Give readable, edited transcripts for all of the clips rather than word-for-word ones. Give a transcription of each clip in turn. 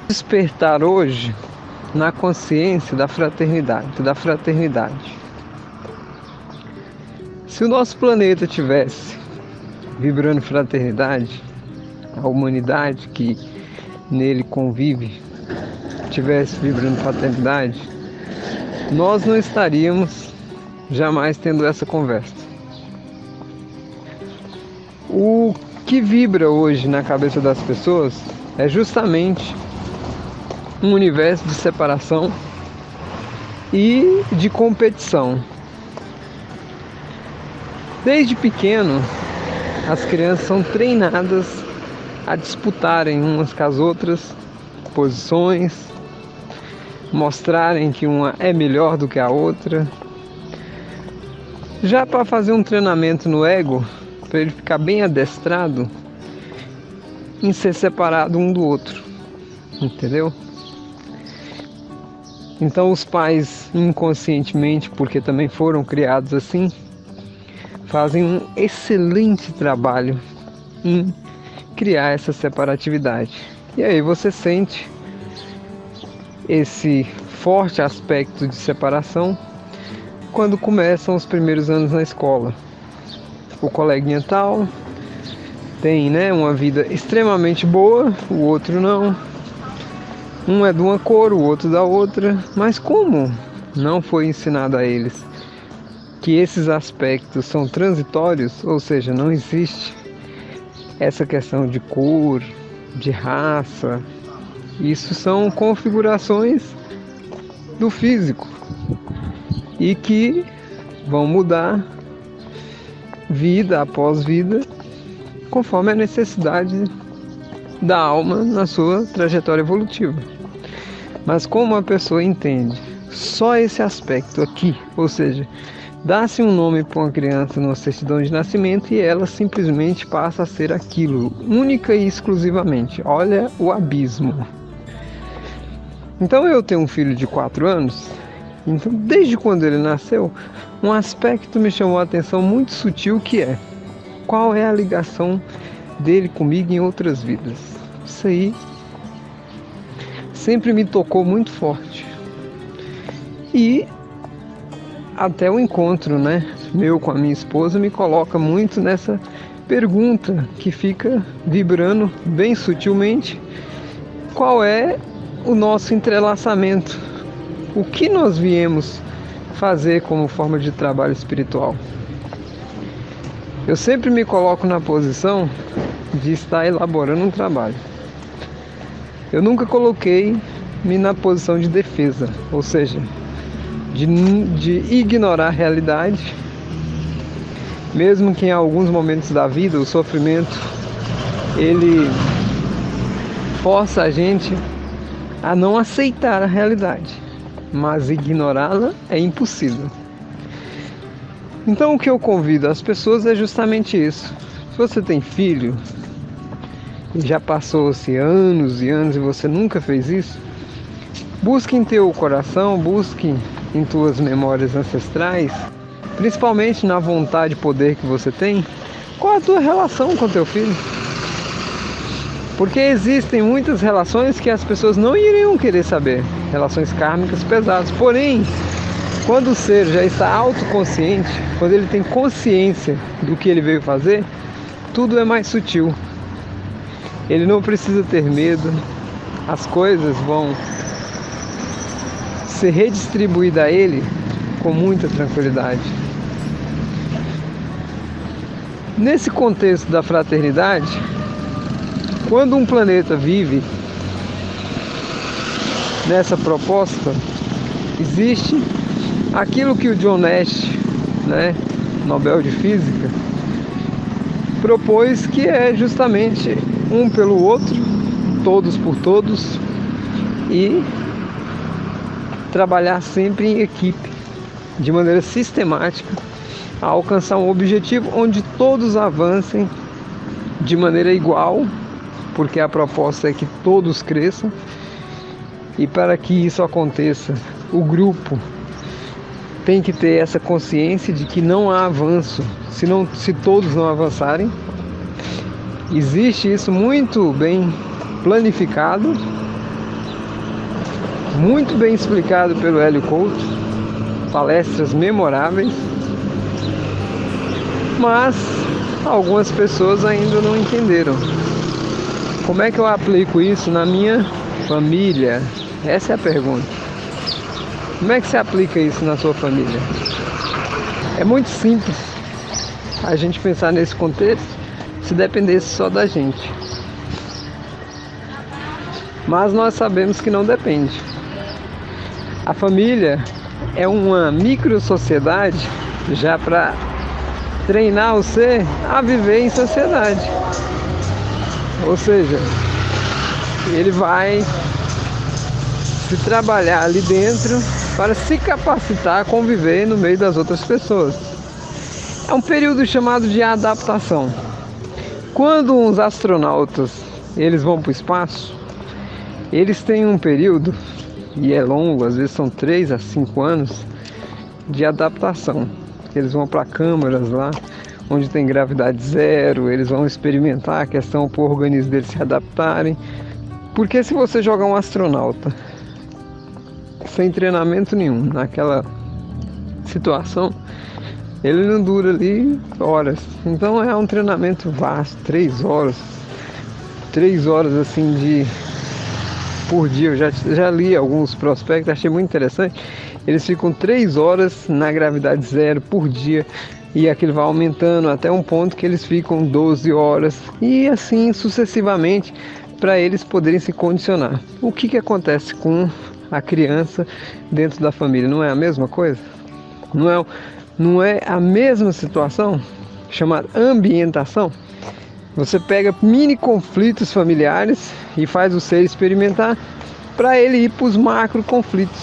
Despertar hoje na consciência da fraternidade. Se o nosso planeta tivesse vibrando fraternidade, a humanidade que nele convive tivesse vibrando fraternidade, nós não estaríamos jamais tendo essa conversa. O que vibra hoje na cabeça das pessoas é justamente um universo de separação e de competição. Desde pequeno, as crianças são treinadas a disputarem umas com as outras posições, mostrarem que uma é melhor do que a outra, já para fazer um treinamento no ego, para ele ficar bem adestrado em ser separado um do outro, entendeu? Então os pais, inconscientemente, porque também foram criados assim, fazem um excelente trabalho em criar essa separatividade. E aí você sente esse forte aspecto de separação quando começam os primeiros anos na escola. O coleguinha tal tem, uma vida extremamente boa, o outro não. Um é de uma cor, o outro da outra. Mas como não foi ensinado a eles que esses aspectos são transitórios, ou seja, não existe essa questão de cor, de raça, isso são configurações do físico e que vão mudar vida após vida conforme a necessidade da alma na sua trajetória evolutiva. Mas como a pessoa entende só esse aspecto aqui, ou seja, dá-se um nome para uma criança numa certidão de nascimento e ela simplesmente passa a ser aquilo, única e exclusivamente. Olha o abismo. Então eu tenho um filho de 4 anos, então desde quando ele nasceu, um aspecto me chamou a atenção muito sutil, que é: qual é a ligação dele comigo em outras vidas? Isso aí sempre me tocou muito forte. E até o encontro, meu com a minha esposa me coloca muito nessa pergunta que fica vibrando bem sutilmente: qual é o nosso entrelaçamento? O que nós viemos fazer como forma de trabalho espiritual? Eu sempre me coloco na posição de estar elaborando um trabalho. Eu nunca coloquei-me na posição de defesa, ou seja, de ignorar a realidade, mesmo que em alguns momentos da vida o sofrimento ele força a gente a não aceitar a realidade, mas ignorá-la é impossível. Então o que eu convido as pessoas é justamente isso. Se você tem filho e já passou-se anos e anos e você nunca fez isso, busque em teu coração, busque em tuas memórias ancestrais, principalmente na vontade e poder que você tem, qual a tua relação com teu filho. Porque existem muitas relações que as pessoas não iriam querer saber, relações kármicas pesadas. Porém, quando o ser já está autoconsciente, quando ele tem consciência do que ele veio fazer, tudo é mais sutil. Ele não precisa ter medo, as coisas vão ser redistribuídas a ele com muita tranquilidade. Nesse contexto da fraternidade, quando um planeta vive nessa proposta, existe aquilo que o John Nash, Nobel de Física, propôs, que é justamente um pelo outro, todos por todos, e trabalhar sempre em equipe, de maneira sistemática, a alcançar um objetivo onde todos avancem de maneira igual, porque a proposta é que todos cresçam. E para que isso aconteça, o grupo tem que ter essa consciência de que não há avanço se todos não avançarem. Existe isso muito bem planificado, muito bem explicado pelo Hélio Couto, palestras memoráveis, mas algumas pessoas ainda não entenderam. Como é que eu aplico isso na minha família? Essa é a pergunta. Como é que você aplica isso na sua família? É muito simples a gente pensar nesse contexto se dependesse só da gente. Mas nós sabemos que não depende. A família é uma micro-sociedade já para treinar o ser a viver em sociedade. Ou seja, ele vai se trabalhar ali dentro para se capacitar a conviver no meio das outras pessoas. É um período chamado de adaptação. Quando uns astronautas eles vão para o espaço, eles têm um período, e é longo, às vezes são 3 a 5 anos, de adaptação. Eles vão para câmaras lá, onde tem gravidade zero, eles vão experimentar a questão para o organismo deles se adaptarem. Porque se você jogar um astronauta sem treinamento nenhum naquela situação, ele não dura ali horas. Então é um treinamento vasto, 3 horas assim por dia. Eu já li alguns prospectos, achei muito interessante. Eles ficam 3 horas na gravidade zero por dia, e aquilo vai aumentando até um ponto que eles ficam 12 horas e assim sucessivamente, para eles poderem se condicionar. O que acontece com a criança dentro da família? Não é a mesma coisa? Não é a mesma situação? Chamada ambientação? Você pega mini conflitos familiares e faz o ser experimentar para ele ir para os macro conflitos.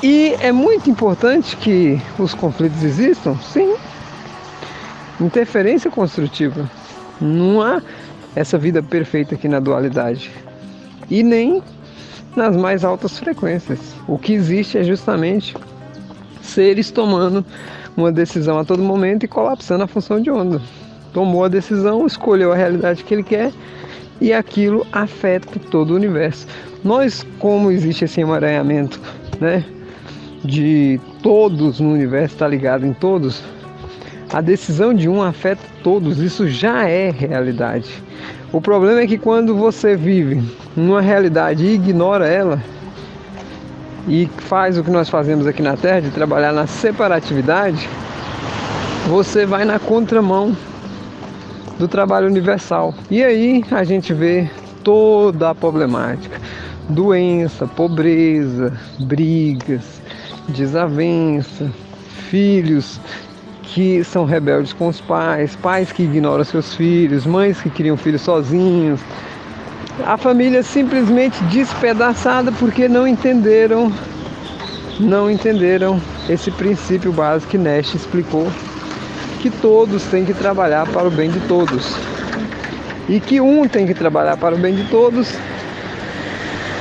E é muito importante que os conflitos existam, sim. Interferência construtiva. Não há essa vida perfeita aqui na dualidade. E nem nas mais altas frequências. O que existe é justamente seres tomando uma decisão a todo momento e colapsando a função de onda. Tomou a decisão, escolheu a realidade que ele quer e aquilo afeta todo o universo. Nós, como existe esse emaranhamento, né, de todos no universo, está ligado em todos, a decisão de um afeta todos, isso já é realidade. O problema é que quando você vive numa realidade e ignora ela, e faz o que nós fazemos aqui na Terra, de trabalhar na separatividade, você vai na contramão do trabalho universal. E aí a gente vê toda a problemática: doença, pobreza, brigas, desavença, filhos que são rebeldes com os pais, pais que ignoram seus filhos, mães que criam filhos sozinhos. A família simplesmente despedaçada porque não entenderam esse princípio básico que Nash explicou, que todos têm que trabalhar para o bem de todos. E que um tem que trabalhar para o bem de todos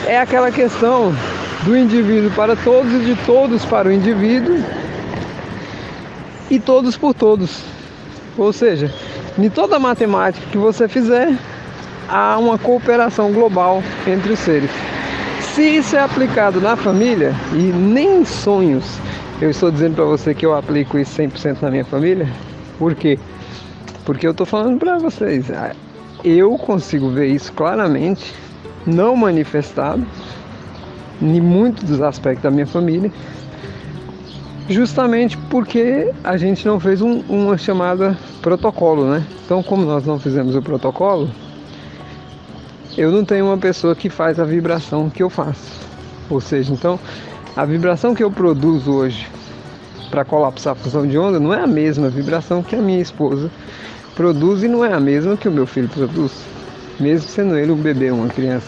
é aquela questão do indivíduo para todos e de todos para o indivíduo e todos por todos. Ou seja, em toda a matemática que você fizer, há uma cooperação global entre os seres. Se isso é aplicado na família, e nem em sonhos eu estou dizendo para você que eu aplico isso 100% na minha família. Por quê? Porque eu estou falando para vocês, eu consigo ver isso claramente, não manifestado em muitos dos aspectos da minha família, justamente porque a gente não fez uma chamada protocolo, né? Então, como nós não fizemos o protocolo, eu não tenho uma pessoa que faz a vibração que eu faço. Ou seja, então, a vibração que eu produzo hoje para colapsar a função de onda não é a mesma vibração que a minha esposa produz e não é a mesma que o meu filho produz, mesmo sendo ele um bebê, uma criança.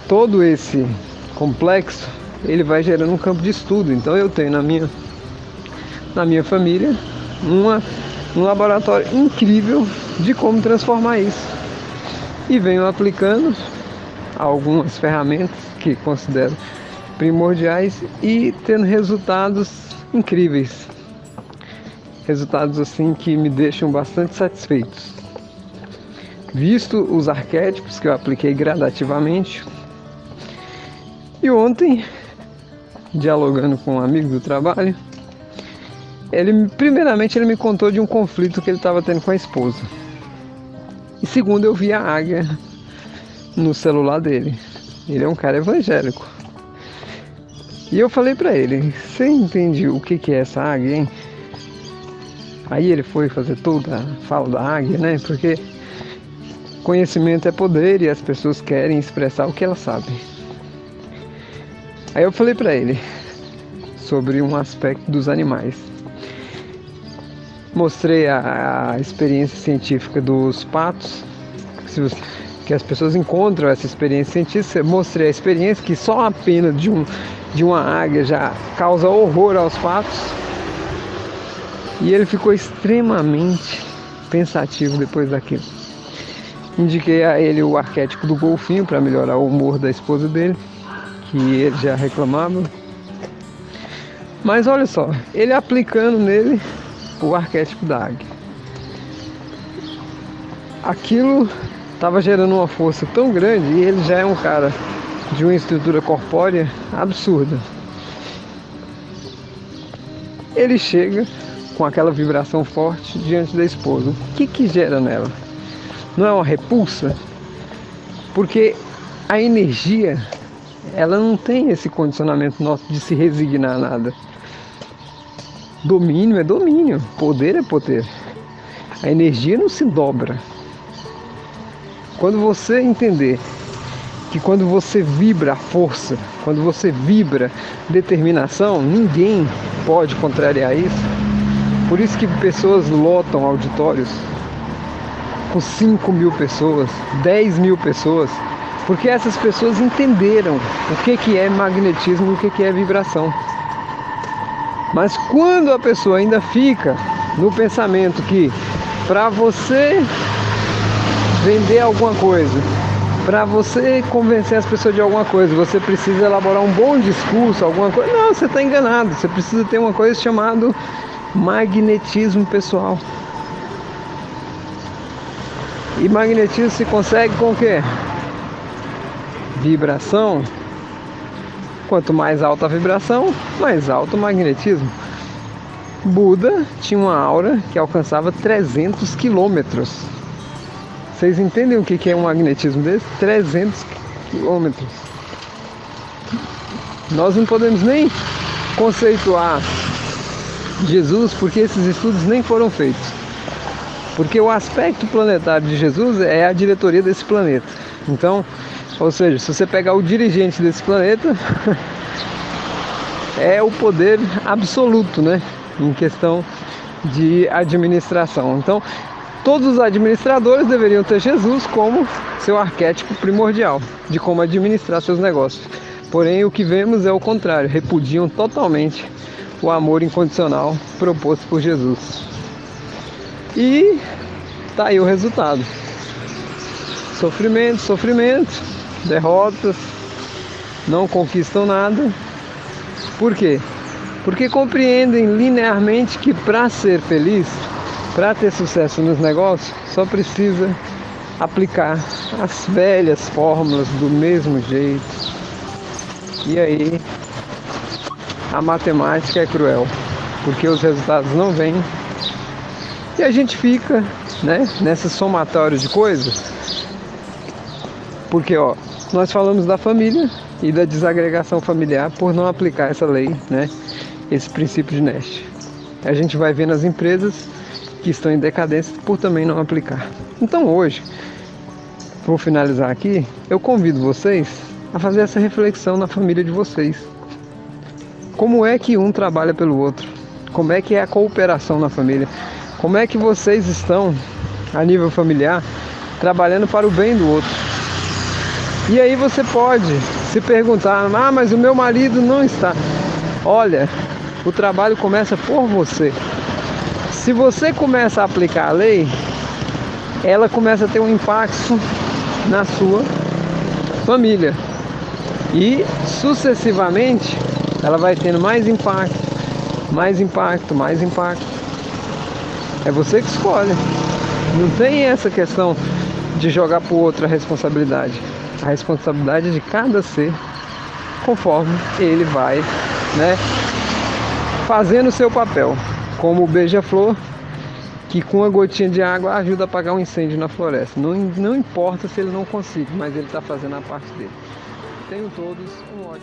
Todo esse complexo, ele vai gerando um campo de estudo. Então eu tenho na minha família um laboratório incrível de como transformar isso. E venho aplicando algumas ferramentas que considero primordiais e tendo resultados incríveis. Resultados assim que me deixam bastante satisfeitos. visto os arquétipos que eu apliquei gradativamente. E ontem, dialogando com um amigo do trabalho, primeiramente ele me contou de um conflito que ele estava tendo com a esposa. E segundo, eu vi a águia no celular dele. Ele é um cara evangélico. E eu falei pra ele: você entende o que é essa águia, hein? Aí ele foi fazer toda a fala da águia, né? Porque conhecimento é poder e as pessoas querem expressar o que elas sabem. Aí eu falei pra ele sobre um aspecto dos animais. Mostrei a experiência científica dos patos, que as pessoas encontram essa experiência científica. Mostrei a experiência que só a pena de uma águia já causa horror aos patos. E ele ficou extremamente pensativo depois daquilo. Indiquei a ele o arquétipo do golfinho para melhorar o humor da esposa dele, que ele já reclamava. Mas olha só, ele aplicando nele o arquétipo da águia. Aquilo estava gerando uma força tão grande, e ele já é um cara de uma estrutura corpórea absurda. Ele chega com aquela vibração forte diante da esposa. O que gera nela? Não é uma repulsa? Porque a energia, ela não tem esse condicionamento nosso de se resignar a nada. Domínio é domínio, poder é poder. A energia não se dobra. Quando você entender que quando você vibra a força, quando você vibra determinação, ninguém pode contrariar isso. Por isso que pessoas lotam auditórios com 5.000 pessoas, 10.000 pessoas, porque essas pessoas entenderam o que é magnetismo e o que é vibração. Mas quando a pessoa ainda fica no pensamento que para você vender alguma coisa, para você convencer as pessoas de alguma coisa, você precisa elaborar um bom discurso, alguma coisa. Não, você está enganado. Você precisa ter uma coisa chamada magnetismo pessoal. E magnetismo se consegue com o quê? Vibração. Quanto mais alta a vibração, mais alto o magnetismo. Buda tinha uma aura que alcançava 300 quilômetros. Vocês entendem o que é um magnetismo desse? 300 quilômetros. Nós não podemos nem conceituar Jesus, porque esses estudos nem foram feitos. Porque o aspecto planetário de Jesus é a diretoria desse planeta. Então, ou seja, se você pegar o dirigente desse planeta, é o poder absoluto, né? Em questão de administração. Então, todos os administradores deveriam ter Jesus como seu arquétipo primordial de como administrar seus negócios. Porém, o que vemos é o contrário. Repudiam totalmente o amor incondicional proposto por Jesus. E tá aí o resultado. Sofrimento, sofrimento, derrotas, não conquistam nada. Por quê? Porque compreendem linearmente que para ser feliz, para ter sucesso nos negócios, só precisa aplicar as velhas fórmulas do mesmo jeito. E aí a matemática é cruel, porque os resultados não vêm. E a gente fica, né, nessa somatória de coisas. Porque nós falamos da família e da desagregação familiar por não aplicar essa lei, né, esse princípio de Nash. A gente vai ver nas empresas que estão em decadência por também não aplicar. Então hoje, vou finalizar aqui, eu convido vocês a fazer essa reflexão na família de vocês. Como é que um trabalha pelo outro? Como é que é a cooperação na família? Como é que vocês estão, a nível familiar, trabalhando para o bem do outro? E aí você pode se perguntar: mas o meu marido não está. Olha, o trabalho começa por você. Se você começa a aplicar a lei, ela começa a ter um impacto na sua família. E sucessivamente ela vai tendo mais impacto, mais impacto, mais impacto. É você que escolhe. Não tem essa questão de jogar para o outro a responsabilidade. A responsabilidade é de cada ser, conforme ele vai, né, fazendo o seu papel. Como o beija-flor, que com uma gotinha de água ajuda a apagar um incêndio na floresta. Não importa se ele não consiga, mas ele está fazendo a parte dele. Tenham todos um ótimo